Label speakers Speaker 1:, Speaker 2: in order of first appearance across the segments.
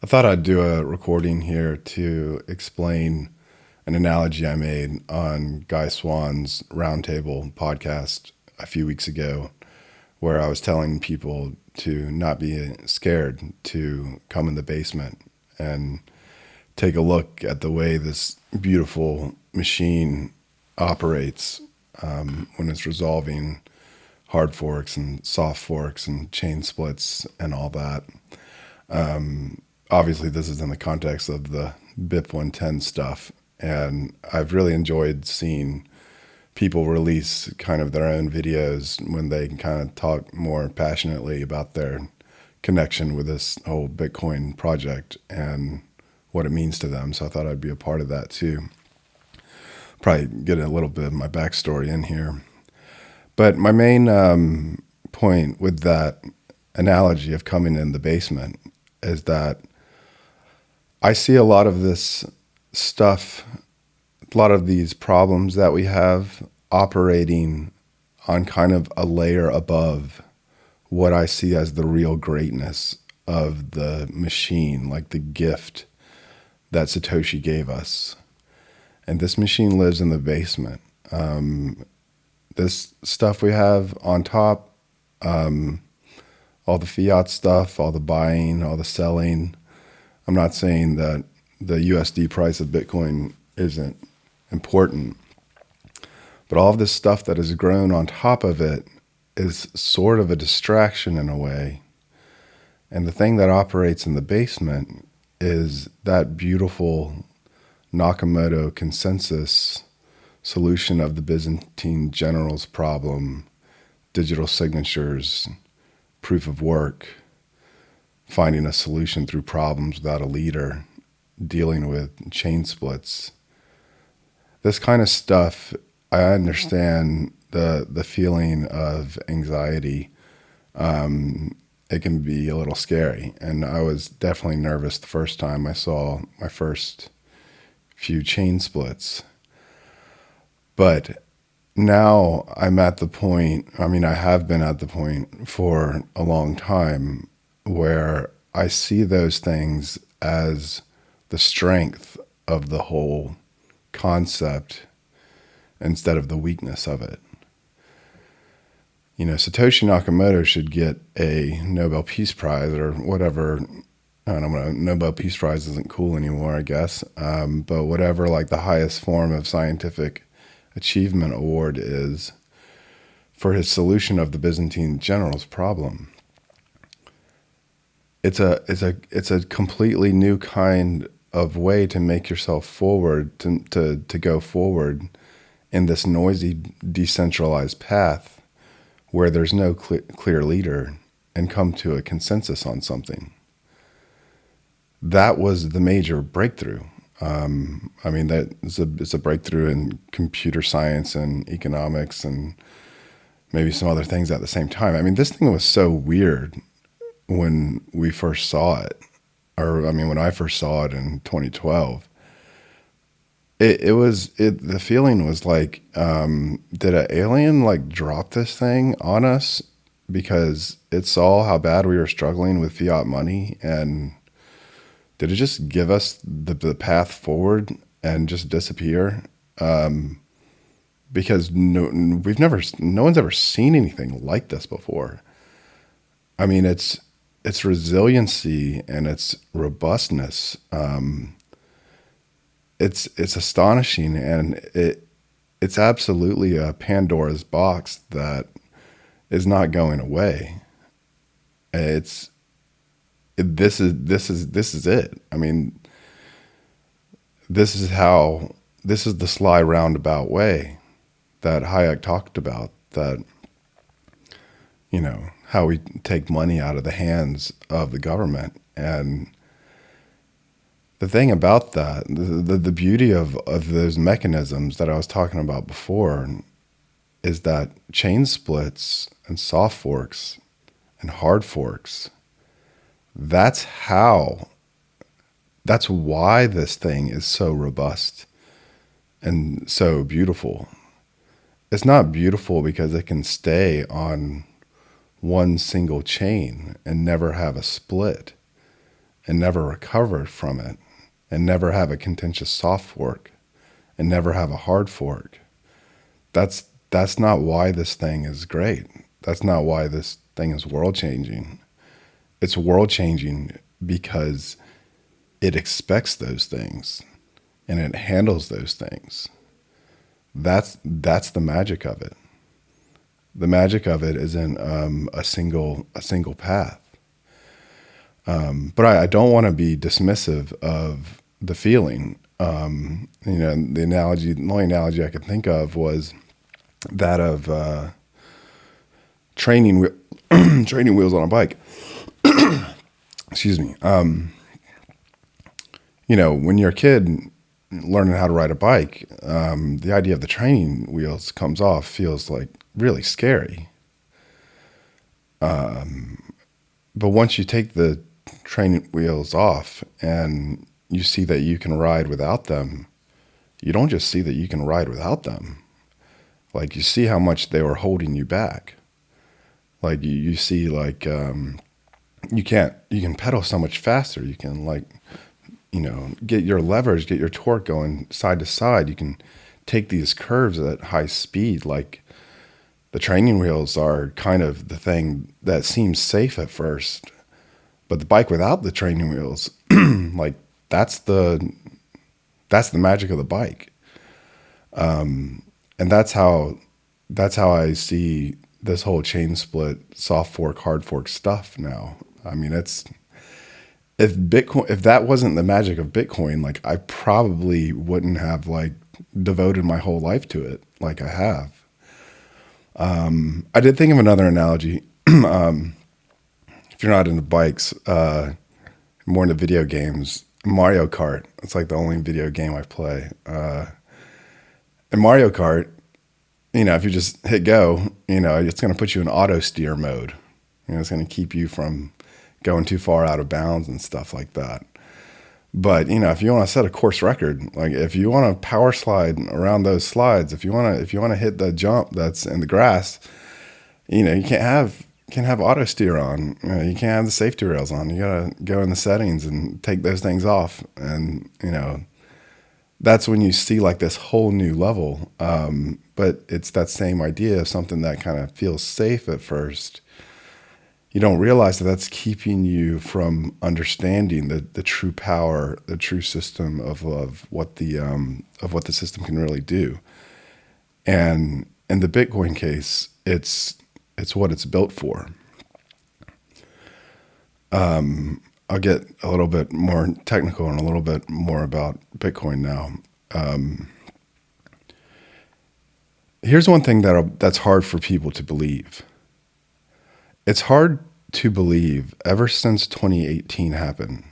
Speaker 1: I thought I'd do a recording here to explain an analogy I made on Guy Swan's Roundtable podcast a few weeks ago, where I was telling people to not be scared to come in the basement and take a look at the way this beautiful machine operates when it's resolving hard forks and soft forks and chain splits and all that. Obviously, this is in the context of the BIP 110 stuff, and I've really enjoyed seeing people release kind of their own videos when they can kind of talk more passionately about their connection with this whole Bitcoin project and what it means to them. So I thought I'd be a part of that too. Probably get a little bit of my backstory in here. But my main point with that analogy of coming in the basement is that I see a lot of this stuff, a lot of these problems that we have operating on kind of a layer above what I see as the real greatness of the machine, like the gift that Satoshi gave us. And this machine lives in the basement. This stuff we have on top, all the fiat stuff, all the buying, all the selling. I'm not saying that the USD price of Bitcoin isn't important, but all of this stuff that has grown on top of it is sort of a distraction in a way. And the thing that operates in the basement is that beautiful Nakamoto consensus solution of the Byzantine generals problem, digital signatures, proof of work, finding a solution through problems without a leader, dealing with chain splits. This kind of stuff, I understand the feeling of anxiety. It can be a little scary. And I was definitely nervous the first time I saw my first few chain splits. But now I'm at the point, I have been at the point for a long time where I see those things as the strength of the whole concept instead of the weakness of it. You know, Satoshi Nakamoto should get a Nobel Peace Prize or whatever. I don't know, Nobel Peace Prize isn't cool anymore, I guess. But whatever, like the highest form of scientific achievement award is for his solution of the Byzantine generals problem. It's a completely new kind of way to make yourself forward, to go forward in this noisy, decentralized path where there's no clear leader and come to a consensus on something. That was the major breakthrough. It's a breakthrough in computer science and economics and maybe some other things at the same time. This thing was so weird when we first saw it, when I first saw it in 2012. The feeling was like, did an alien like drop this thing on us because it saw how bad we were struggling with fiat money, and did it just give us the path forward and just disappear? Because no one's ever seen anything like this before. Its resiliency and its robustness. It's astonishing, and it's absolutely a Pandora's box that is not going away. This is it. This is the sly roundabout way that Hayek talked about, that, how we take money out of the hands of the government. And the thing about that, the beauty of those mechanisms that I was talking about before, is that chain splits and soft forks and hard forks, that's why this thing is so robust and so beautiful. It's not beautiful because it can stay on one single chain and never have a split. and never recover from it, and never have a contentious soft fork, and never have a hard fork, that's not why this thing is great. That's not why this thing is world changing. It's world changing because it expects those things and it handles those things. That's the magic of it. The magic of it isn't a single path. But I don't want to be dismissive of the feeling. The only analogy I could think of was that of training training wheels on a bike. Excuse me. When you're a kid learning how to ride a bike, the idea of the training wheels comes off feels like really scary. But once you take the training wheels off and you see that you can ride without them, you don't just see that you can ride without them. Like, you see how much they were holding you back. Like, you see, like, you can pedal so much faster. You can, like, get your leverage, get your torque going side to side. You can take these curves at high speed. Like, the training wheels are kind of the thing that seems safe at first, but the bike without the training wheels, like, that's the magic of the bike. And that's how I see this whole chain split, soft fork, hard fork stuff now. I mean, if that wasn't the magic of Bitcoin, like, I probably wouldn't have, like, devoted my whole life to it like I have. I did think of another analogy. If you're not into bikes, more into video games, Mario Kart. It's like the only video game I play. In Mario Kart, if you just hit go, it's going to put you in auto steer mode. It's going to keep you from going too far out of bounds and stuff like that. But, if you want to set a course record, like, if you want to power slide around those slides, if you want to hit the jump that's in the grass, you can't have auto steer on. You can't have the safety rails on. You got to go in the settings and take those things off. And, that's when you see, like, this whole new level. But it's that same idea of something that kind of feels safe at first. You don't realize that that's keeping you from understanding the true power, the true system of what the system can really do. And in the Bitcoin case, it's what it's built for. I'll get a little bit more technical and a little bit more about Bitcoin now. Here's one thing that's hard for people to believe. It's hard to believe ever since 2018 happened.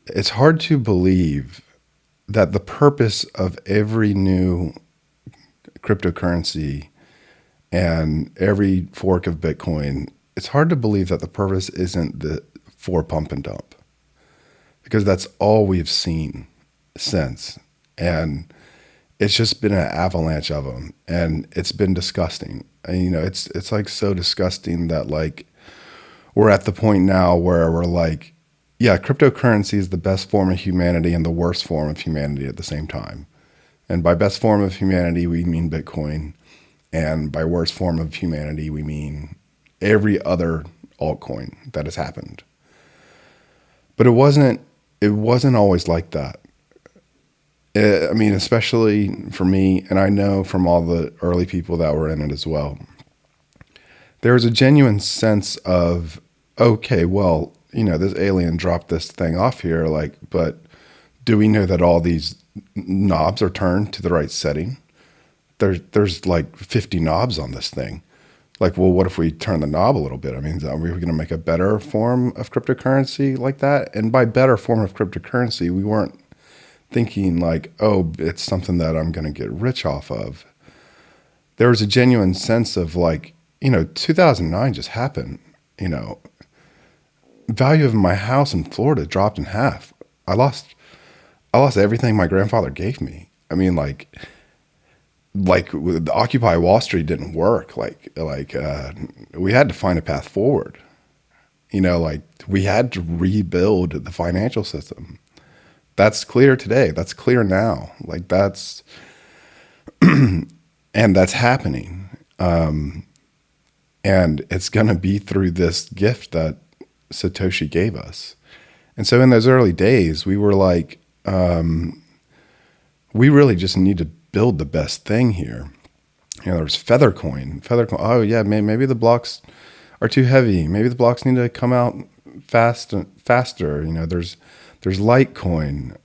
Speaker 1: It's hard to believe that the purpose of every new cryptocurrency and every fork of Bitcoin, it's hard to believe that the purpose isn't for pump and dump, because that's all we've seen since. And it's just been an avalanche of them, and it's been disgusting. And, it's like so disgusting that, like, we're at the point now where we're like, yeah, cryptocurrency is the best form of humanity and the worst form of humanity at the same time. And by best form of humanity, we mean Bitcoin. And by worst form of humanity, we mean every other altcoin that has happened. But it wasn't always like that. I mean, especially for me, and I know from all the early people that were in it as well, there was a genuine sense of, okay, well, this alien dropped this thing off here, like, but do we know that all these knobs are turned to the right setting? There's like 50 knobs on this thing. Like, well, what if we turn the knob a little bit? I mean, are we going to make a better form of cryptocurrency like that? And by better form of cryptocurrency, we weren't thinking like, oh, it's something that I'm going to get rich off of. There was a genuine sense of, like, 2009 just happened. Value of my house in Florida dropped in half. I lost everything my grandfather gave me. I mean, like the Occupy Wall Street didn't work. Like we had to find a path forward. Like we had to rebuild the financial system. That's clear today. That's clear now. Like and that's happening. And it's going to be through this gift that Satoshi gave us. And so in those early days, we were like, we really just need to build the best thing here. There's Feathercoin. Oh yeah, maybe the blocks are too heavy. Maybe the blocks need to come out faster. There's Litecoin.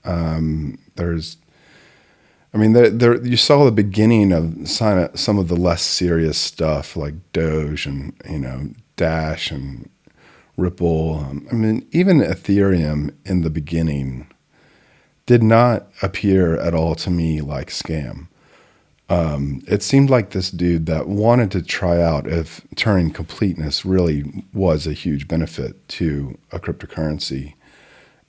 Speaker 1: There you saw the beginning of some of the less serious stuff like Doge and Dash and Ripple. Even Ethereum in the beginning did not appear at all to me like scam. It seemed like this dude that wanted to try out if Turing completeness really was a huge benefit to a cryptocurrency.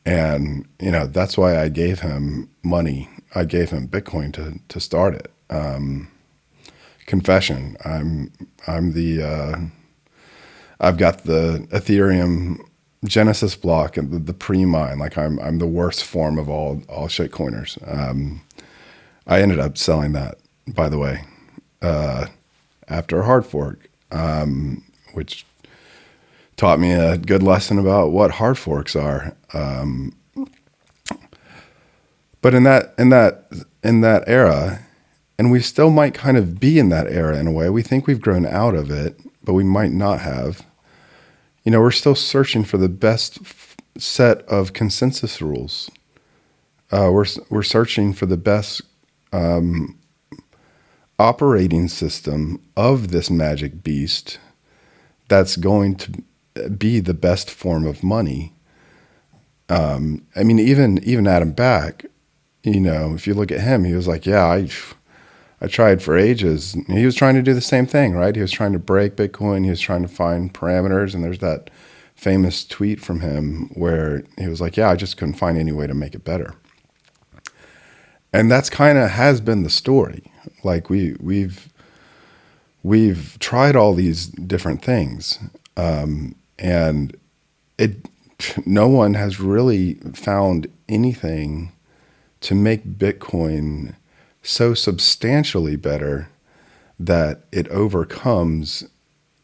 Speaker 1: And, that's why I gave him money. I gave him Bitcoin to start it. Confession. I've got the Ethereum Genesis block and the pre-mine. Like I'm the worst form of all shitcoiners. I ended up selling that, by the way, after a hard fork, which taught me a good lesson about what hard forks are. But in that era, and we still might kind of be in that era in a way. We think we've grown out of it, but we might not have. We're still searching for the best set of consensus rules. We're searching for the best operating system of this magic beast that's going to be the best form of money. Even Adam Back, if you look at him, he was like, yeah, I tried for ages. He was trying to do the same thing, right? He was trying to break Bitcoin. He was trying to find parameters. And there's that famous tweet from him where he was like, yeah, I just couldn't find any way to make it better. And that's kind of has been the story. Like we've tried all these different things. And no one has really found anything to make Bitcoin so substantially better that it overcomes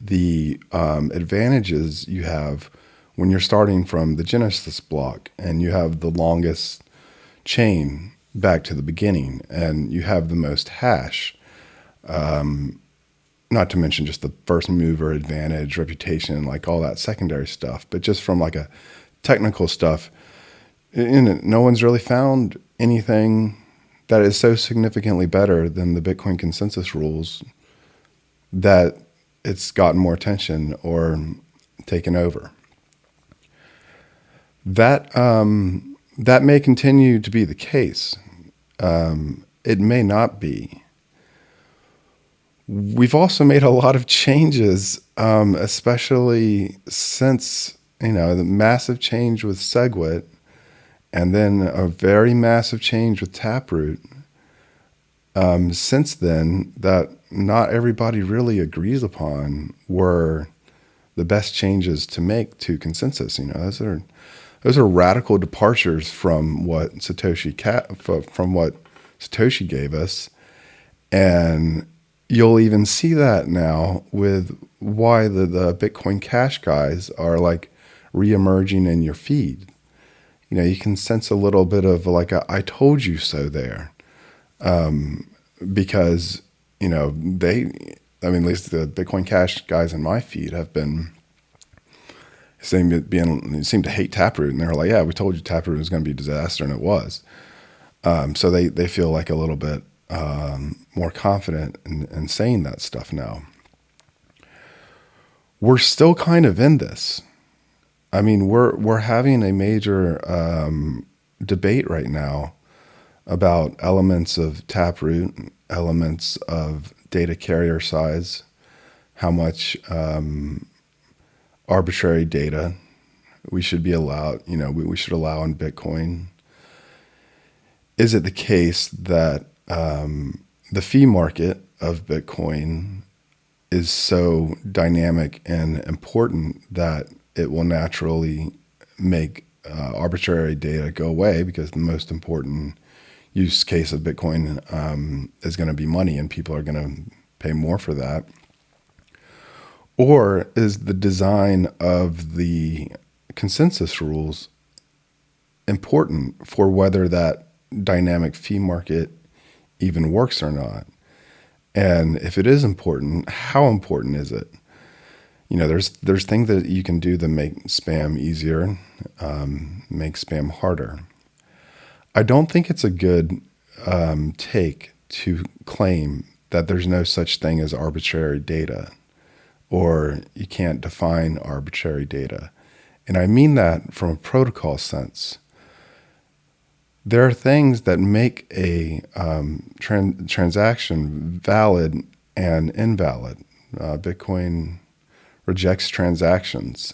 Speaker 1: the advantages you have when you're starting from the Genesis block and you have the longest chain back to the beginning and you have the most hash. Not to mention just the first mover advantage, reputation, like all that secondary stuff. But just from like a technical stuff, no one's really found anything that is so significantly better than the Bitcoin consensus rules that it's gotten more attention or taken over. That may continue to be the case. It may not be. We've also made a lot of changes, especially since, the massive change with SegWit and then a very massive change with Taproot. Since then, that not everybody really agrees upon were the best changes to make to consensus. Those are radical departures from what Satoshi gave us, and you'll even see that now with why the Bitcoin Cash guys are like re-emerging in your feed. You can sense a little bit of like a "I told you so" there, because at least the Bitcoin Cash guys in my feed have been seem to hate Taproot, and they're like, "Yeah, we told you Taproot was going to be a disaster," and it was. So they feel like a little bit more confident in saying that stuff now. We're still kind of in this. We're having a major debate right now about elements of Taproot, elements of data carrier size, how much arbitrary data we should be allowed, we should allow in Bitcoin. Is it the case that the fee market of Bitcoin is so dynamic and important that it will naturally make arbitrary data go away, because the most important use case of Bitcoin is going to be money, and people are going to pay more for that? Or is the design of the consensus rules important for whether that dynamic fee market even works or not? And if it is important, how important is it? There's things that you can do that make spam easier, make spam harder. I don't think it's a good take to claim that there's no such thing as arbitrary data, or you can't define arbitrary data. And I mean that from a protocol sense. There are things that make a transaction valid and invalid. Bitcoin rejects transactions.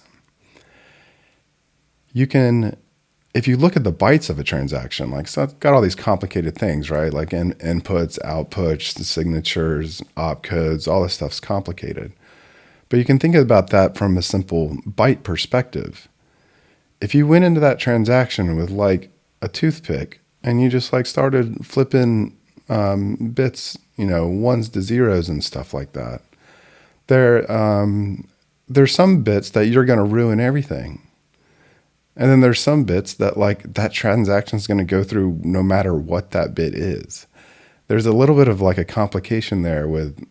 Speaker 1: If you look at the bytes of a transaction, so it's got all these complicated things, right? Like inputs, outputs, the signatures, opcodes, all this stuff's complicated. But you can think about that from a simple byte perspective. If you went into that transaction with a toothpick and you just started flipping bits, ones to zeros and stuff like that, there's some bits that you're going to ruin everything. And then there's some bits that that transaction is going to go through no matter what that bit is. There's a little bit of a complication there with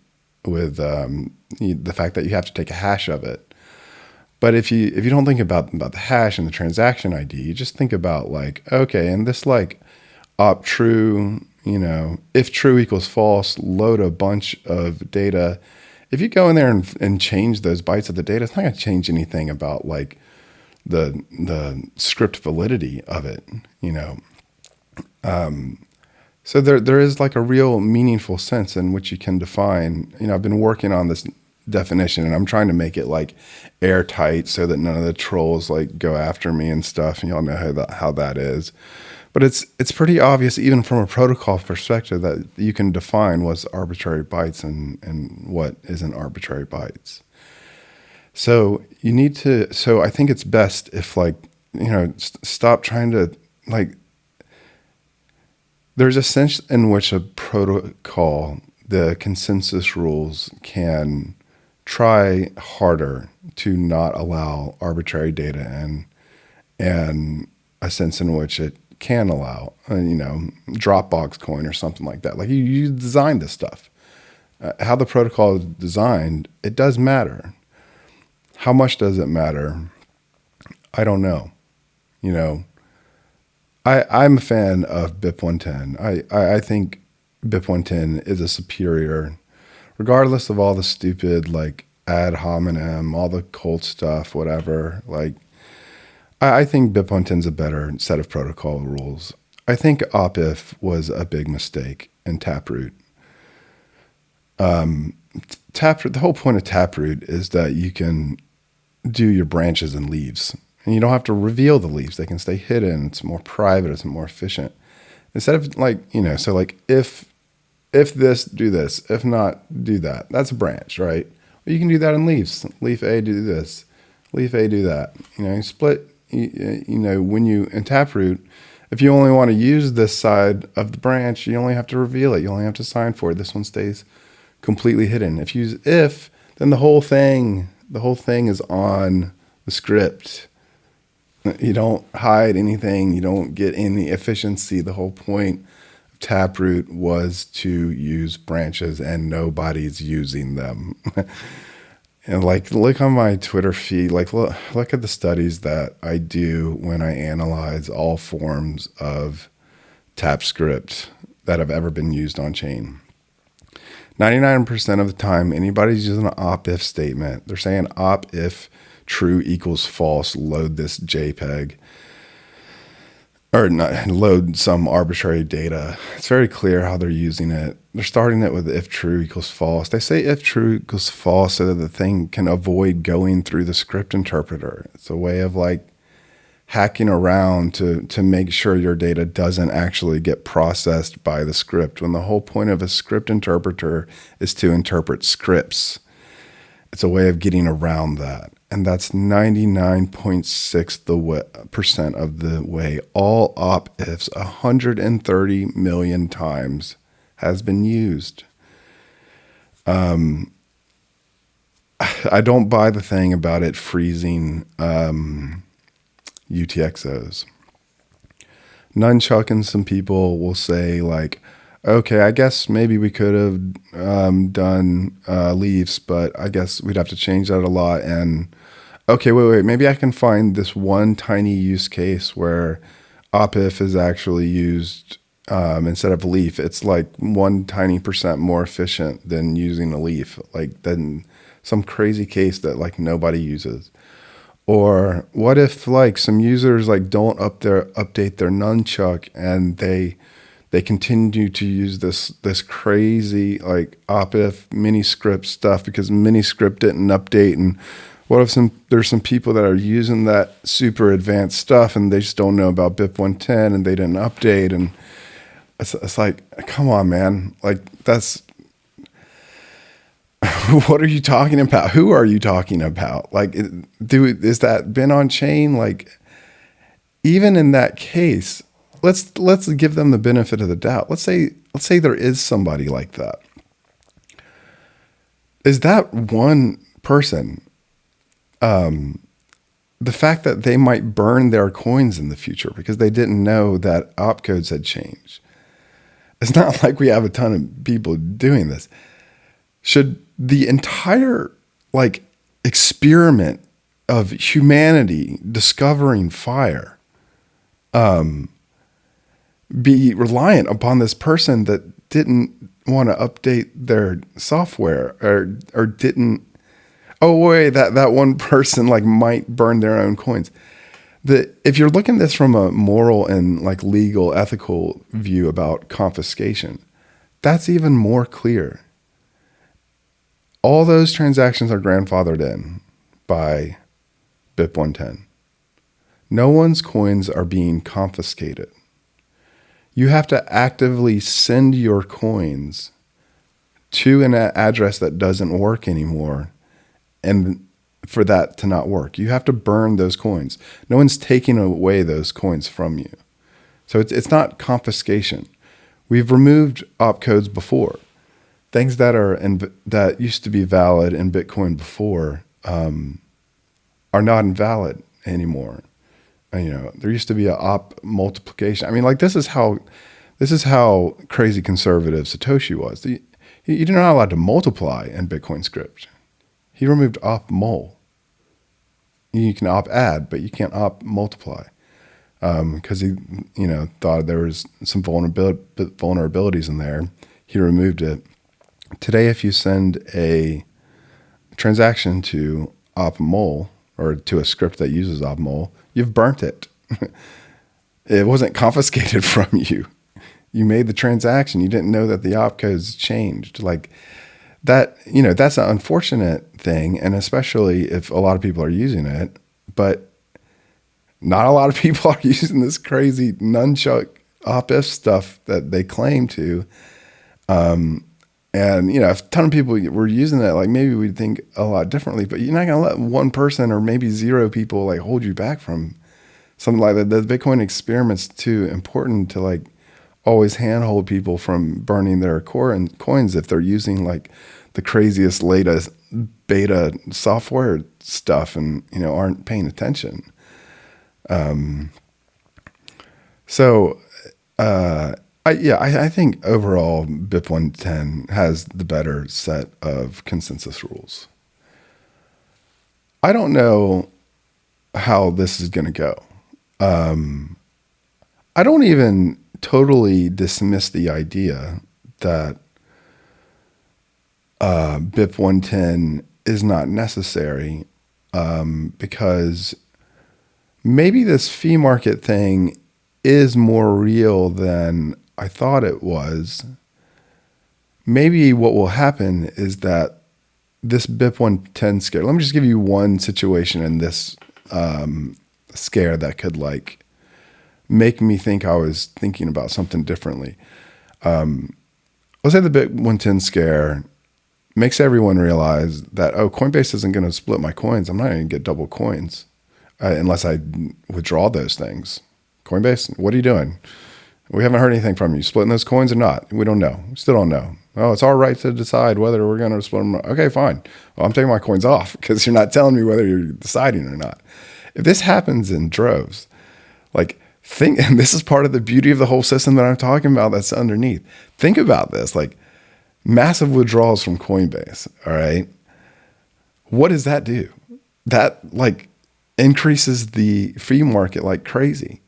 Speaker 1: the fact that you have to take a hash of it. But if you don't think about the hash and the transaction ID, you just think about okay, and this op true, if true equals false, load a bunch of data. If you go in there and change those bytes of the data, it's not going to change anything about the script validity of it, So there is a real meaningful sense in which you can define. I've been working on this definition, and I'm trying to make it airtight so that none of the trolls go after me and stuff. And y'all know how that is. But it's pretty obvious, even from a protocol perspective, that you can define what's arbitrary bytes and what isn't arbitrary bytes. So you need to. So I think it's best if stop trying to There's a sense in which a protocol, the consensus rules, can try harder to not allow arbitrary data, and a sense in which it can allow, Dropbox coin or something like that. You design this stuff. How the protocol is designed, it does matter. How much does it matter? I don't know. I'm a fan of BIP 110. I think BIP 110 is a superior, regardless of all the stupid ad hominem, all the cult stuff, whatever. I think BIP 110 is a better set of protocol rules. I think OpIf was a big mistake in Taproot. Taproot. The whole point of Taproot is that you can do your branches and leaves. And you don't have to reveal the leaves. They can stay hidden. It's more private. It's more efficient. Instead of if this, do this. If not, do that. That's a branch, right? Well, you can do that in leaves. Leaf A, do this. Leaf A, do that. You split, when you, in Taproot, if you only want to use this side of the branch, you only have to reveal it. You only have to sign for it. This one stays completely hidden. If you use if, then the whole thing is on the script. You don't hide anything. You don't get any efficiency. The whole point of Taproot was to use branches, and nobody's using them. And look on my Twitter feed. Look at the studies that I do when I analyze all forms of TapScript that have ever been used on chain. 99% of the time, anybody's using an op-if statement. They're saying op-if true equals false, load this JPEG, or not, load some arbitrary data. It's very clear how they're using it. They're starting it with if true equals false. They say if true equals false so that the thing can avoid going through the script interpreter. It's a way of hacking around to make sure your data doesn't actually get processed by the script, when the whole point of a script interpreter is to interpret scripts. It's a way of getting around that. and that's 99.6% of the way, all op ifs 130 million times has been used. I don't buy the thing about it freezing UTXOs. Nunchuck and some people will say like, okay, I guess maybe we could have done leaves, but I guess we'd have to change that a lot. And okay, wait, maybe I can find this one tiny use case where opif is actually used instead of leaf. It's like 1 tiny percent more efficient than using a leaf, like than some crazy case that like nobody uses. Or what if like some users like don't update their nunchuck and they continue to use this crazy like opif mini script stuff because mini script didn't update. And what if there's some people that are using that super advanced stuff and they just don't know about BIP 110 and they didn't update? And it's like, come on, man, like that's what are you talking about? Who are you talking about? Like, is that been on chain? Like, even in that case, let's give them the benefit of the doubt. Let's say there is somebody like that. Is that one person? The fact that they might burn their coins in the future because they didn't know that opcodes had changed. It's not like we have a ton of people doing this. Should the entire like experiment of humanity discovering fire be reliant upon this person that didn't want to update their software or didn't? Oh wait, that one person like might burn their own coins. If you're looking at this from a moral and like legal, ethical view about confiscation, that's even more clear. All those transactions are grandfathered in by BIP 110. No one's coins are being confiscated. You have to actively send your coins to an address that doesn't work anymore, and for that to not work, you have to burn those coins. No one's taking away those coins from you. So it's not confiscation. We've removed opcodes before. Things that that used to be valid in Bitcoin before are not invalid anymore. And, there used to be a op multiplication. I mean, like this is how crazy conservative Satoshi was. You're not allowed to multiply in Bitcoin script. He removed op mul. You can op add, but you can't op multiply because he thought there was some vulnerabilities in there. He removed it. Today, if you send a transaction to opmul or to a script that uses opmul, you've burnt it. It wasn't confiscated from you. You made the transaction. You didn't know that the opcodes changed. Like that, that's an unfortunate thing, and especially if a lot of people are using it, but not a lot of people are using this crazy nunchuck op-if stuff that they claim to. And, if a ton of people were using that, like maybe we'd think a lot differently, but you're not going to let one person or maybe 0 people like hold you back from something like that. The Bitcoin experiment's too important to like always handhold people from burning their coins if they're using like the craziest latest beta software stuff and, aren't paying attention. I think overall BIP 110 has the better set of consensus rules. I don't know how this is going to go. I don't even totally dismiss the idea that BIP 110 is not necessary because maybe this fee market thing is more real than I thought it was. Maybe what will happen is that this BIP 110 scare, let me just give you one situation in this scare that could like make me think I was thinking about something differently. Let's say the BIP 110 scare makes everyone realize that, oh, Coinbase isn't going to split my coins. I'm not going to get double coins unless I withdraw those things. Coinbase, what are you doing? We haven't heard anything from you. Splitting those coins or not? We don't know. We still don't know. Oh, it's our right to decide whether we're going to split them. Okay, fine. Well, I'm taking my coins off because you're not telling me whether you're deciding or not. If this happens in droves, like think, and this is part of the beauty of the whole system that I'm talking about that's underneath. Think about this, like massive withdrawals from Coinbase, all right? What does that do? That like increases the fee market like crazy.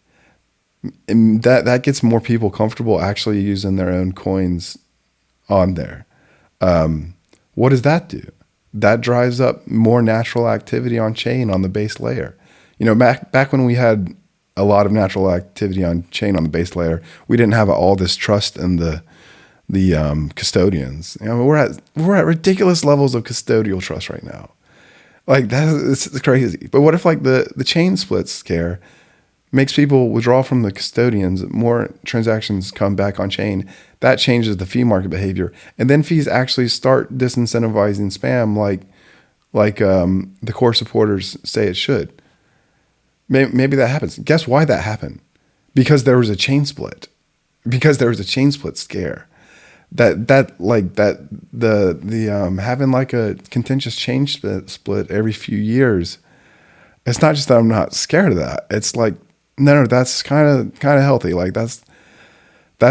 Speaker 1: And that gets more people comfortable actually using their own coins on there. What does that do? That drives up more natural activity on chain on the base layer. You know, back when we had a lot of natural activity on chain on the base layer, we didn't have all this trust in the custodians. You know, we're at ridiculous levels of custodial trust right now. Like it's crazy. But what if like the chain split scare makes people withdraw from the custodians, more transactions come back on chain. That changes the fee market behavior. And then fees actually start disincentivizing spam like the core supporters say it should. Maybe that happens. Guess why that happened? Because there was a chain split. Because there was a chain split scare. That having like a contentious chain split every few years. It's not just that I'm not scared of that. It's like, no, that's kind of healthy. Like that's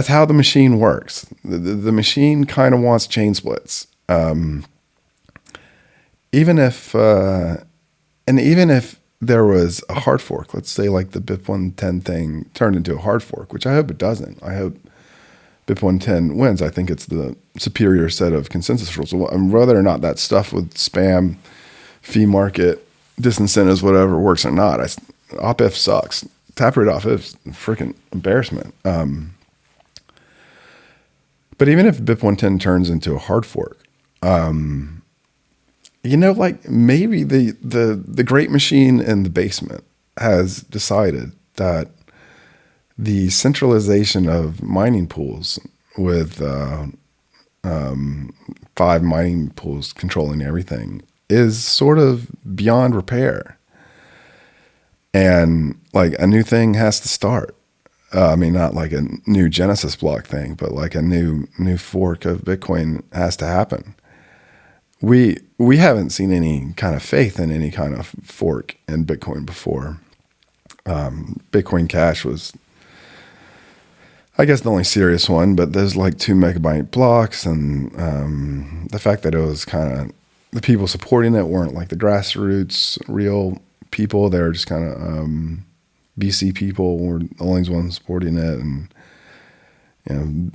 Speaker 1: how the machine works. The machine kind of wants chain splits. Even if there was a hard fork, let's say like the BIP 110 thing turned into a hard fork, which I hope it doesn't. I hope BIP 110 wins. I think it's the superior set of consensus rules. Whether or not that stuff with spam, fee market, disincentives, whatever works or not, op-if sucks. Taproot off is freaking embarrassment. But even if BIP 110 turns into a hard fork, you know, like maybe the great machine in the basement has decided that the centralization of mining pools with 5 mining pools controlling everything is sort of beyond repair. And like a new thing has to start. I mean, not like a new Genesis block thing, but like a new fork of Bitcoin has to happen. We haven't seen any kind of faith in any kind of fork in Bitcoin before. Bitcoin Cash was, I guess, the only serious one, but there's like 2 megabyte blocks, and the fact that it was kind of the people supporting it weren't like the grassroots real people. They were just kind of BC people were the only ones supporting it, and you know,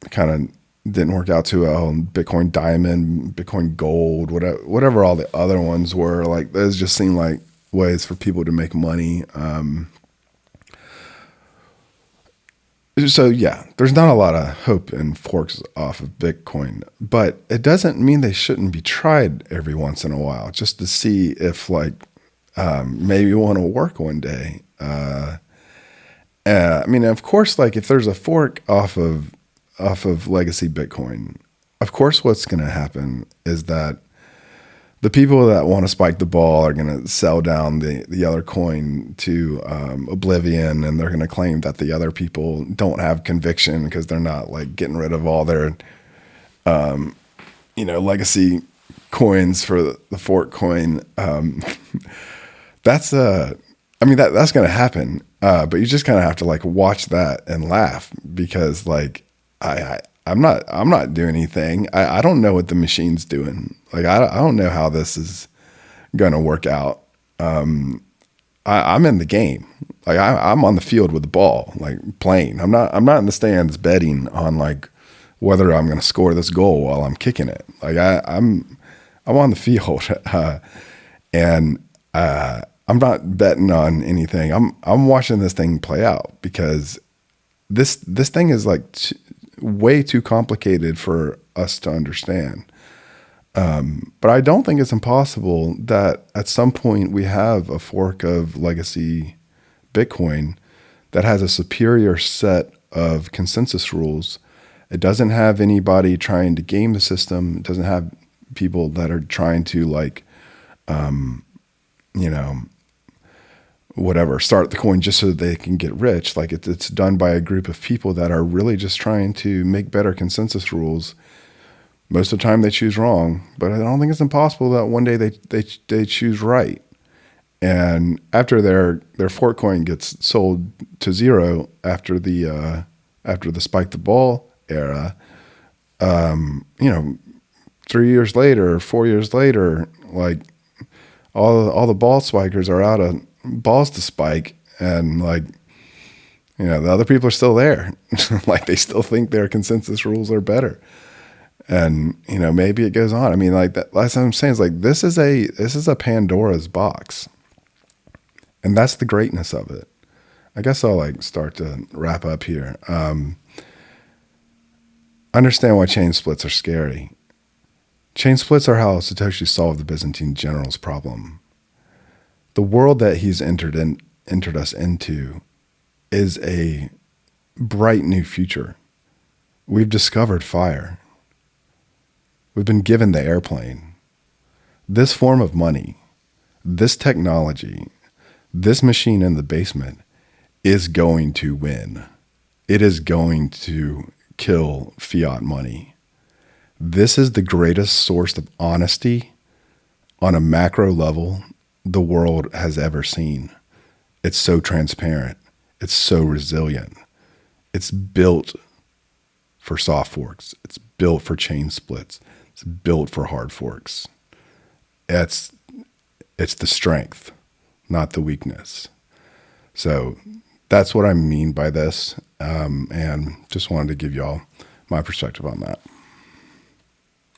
Speaker 1: kind of didn't work out too well. Bitcoin Diamond, Bitcoin Gold, whatever all the other ones were, like those just seemed like ways for people to make money. So yeah, there's not a lot of hope in forks off of Bitcoin, but it doesn't mean they shouldn't be tried every once in a while, just to see if like maybe you want to work one day. I mean, of course, like if there's a fork off of legacy Bitcoin, of course, what's going to happen is that the people that want to spike the ball are going to sell down the other coin to oblivion, and they're going to claim that the other people don't have conviction because they're not like getting rid of all their, legacy coins for the fork coin. That's going to happen. But you just kind of have to like watch that and laugh, because like I'm not doing anything. I don't know what the machine's doing. Like I don't know how this is gonna work out. I'm in the game. Like I'm on the field with the ball, like playing. I'm not in the stands betting on like whether I'm gonna score this goal while I'm kicking it. Like I'm on the field, and I'm not betting on anything. I'm watching this thing play out, because this thing is like way too complicated for us to understand. But I don't think it's impossible that at some point we have a fork of legacy Bitcoin that has a superior set of consensus rules It doesn't have anybody trying to game the system. It doesn't have people that are trying to like, you know, whatever, start the coin just so that they can get rich. Like it's done by a group of people that are really just trying to make better consensus rules. Most of the time they choose wrong, but I don't think it's impossible that one day they choose right. And after their fork coin gets sold to zero after the spike the ball era, you know, 3 years later, 4 years later, like all the ball spikers are out of balls to spike, and like, you know, the other people are still there. Like they still think their consensus rules are better. And, you know, maybe it goes on. I mean, like that last time I'm saying is like, this is a Pandora's box. And that's the greatness of it. I guess I'll like start to wrap up here. Understand why chain splits are scary. Chain splits are how Satoshi solved the Byzantine general's problem. The world that he's entered us into is a bright new future. We've discovered fire. We've been given the airplane. This form of money, this technology, this machine in the basement is going to win. It is going to kill fiat money. This is the greatest source of honesty on a macro level the world has ever seen. It's so transparent. It's so resilient. It's built for soft forks. It's built for chain splits. It's built for hard forks. It's the strength, not the weakness. So that's what I mean by this. And just wanted to give y'all my perspective on that.